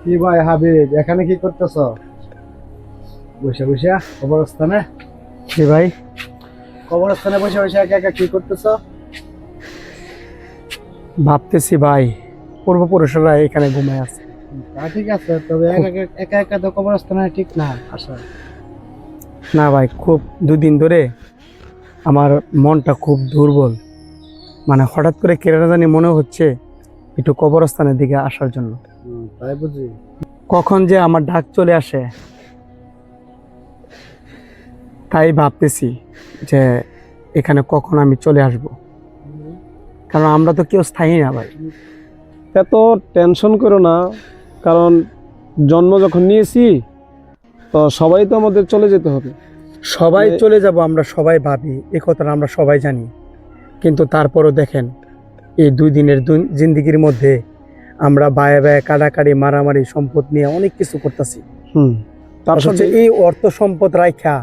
কি ভাই হাবিব, এখানে কি করতেছ? বসে বসে কবরস্থানে? জি ভাই, কবরস্থানে বসে বসে একা একা কি করতেছ? ভাবতেছি ভাই পূর্বপুরুষরা এখানে ঘুমায় আছে। তা ঠিক আছে, তবে একা একা একা তো কবরস্থানে ঠিক না আসা। না ভাই, খুব দুদিন ধরে আমার মনটা খুব দুর্বল, মানে হঠাৎ করে কেরালা জানি মনে হচ্ছে একটু কবরস্থানের দিকে আসার জন্য। তাই বুঝি। কখন যে আমার ডাক চলে আসে তাই ভাবতেছি যে এখানে কখন আমি চলে আসব, কারণ আমরা তো কেউ স্থায়ী না ভাই। এত টেনশন করো না, কারণ জন্ম যখন নিয়েছি তো সবাই তো আমাদের চলে যেতে হবে। সবাই চলে যাব, আমরা সবাই ভাবি, এ কথাটা আমরা সবাই জানি, কিন্তু তারপরও দেখেন এই 2 দিনের জিন্দিগির মধ্যে আমরা বায়ে বায়ে কাটাকাটি মারামারি সম্পদ নিয়ে অনেক কিছু করতেছি। তার সাথে এই অর্থ সম্পদ রাইখা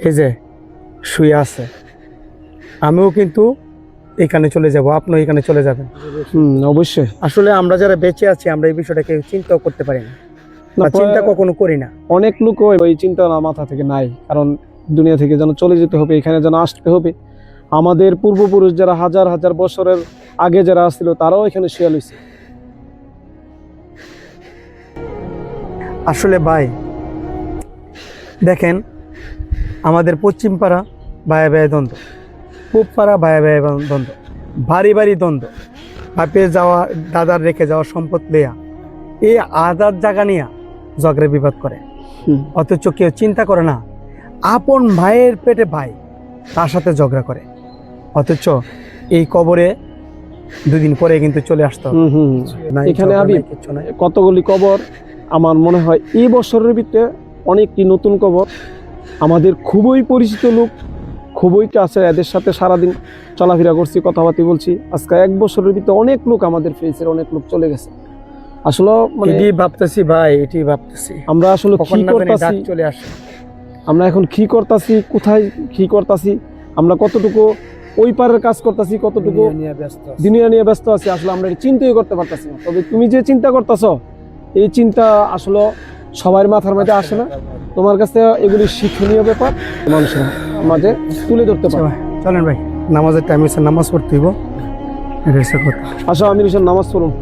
এই যে শুয়ে আছে, আমিও কিন্তু এখানে চলে যাব, আপনিও এখানে চলে যাবেন। অবশ্যই। আসলে আমরা যারা বেঁচে আছি আমরা এই বিষয়টাকে চিন্তাও করতে পারি না, না, চিন্তা কখনো করি না। অনেক লোক ওই চিন্তা না মাথা থেকে নাই, কারণ দুনিয়া থেকে যেন চলে যেতে হবে, এখানে যেন আসতে হবে। আমাদের পূর্বপুরুষ যারা হাজার হাজার বছরের আগে যারা আসছিল তারাও এখানে শুয়ে লইছে। আসলে ভাই দেখেন, আমাদের পশ্চিম পাড়া বায়ে বায়ে দ্বন্দ্ব, পূব পাড়া বায়ে বায়ে দ্বন্দ্ব, বাড়ি বাড়ি দ্বন্দ্ব, বাপে যাওয়া দাদার রেখে যাওয়া সম্পদ লেয়া এই আদার জায়গা নিয়ে ঝগড়া বিবাদ করে। অথচ কেউ চিন্তা করে না আপন ভাইয়ের পেটে ভাই তার সাথে ঝগড়া করে। অথচ এই কবরে 2 দিন পরে কিন্তু চলে আসতো। এখানে কতগুলি কবর, আমার মনে হয় এই বছরের ভিতরে অনেকটি নতুন কবর। আমাদের খুবই পরিচিত লোক, খুবই কাছে, এদের সাথে সারাদিন চলাফেরা করছি, কথাবার্তা বলছি। আজকে 1 বছরের ভিতরে অনেক লোক আমাদের ফেসের, অনেক লোক চলে গেছে। আসলে মানে এটি ভাবতেছি ভাই, এটি ভাবতেছি আমরা আসলে কি করতেছি, চলে আসে। আমরা এখন কি করতেছি, কোথায় কি করতেছি, আমরা কতটুকু ওই পারের কাজ করতেছি, কতটুকু দুনিয়া নিয়ে ব্যস্ত আছি, আসলে আমরা চিন্তাই করতে পারতেছি না। তবে তুমি যে চিন্তা করতেছ, এই চিন্তা আসলে সবার মাথার মধ্যে আসে না। তোমার কাছে এগুলি শিক্ষণীয় ব্যাপার, মানুষের মাঝে তুলে ধরতে পারে। চলেন ভাই, নামাজের টাইম হয়েছে, নামাজ পড়তে হইব। আসো, আমি নামাজ পড়ুন।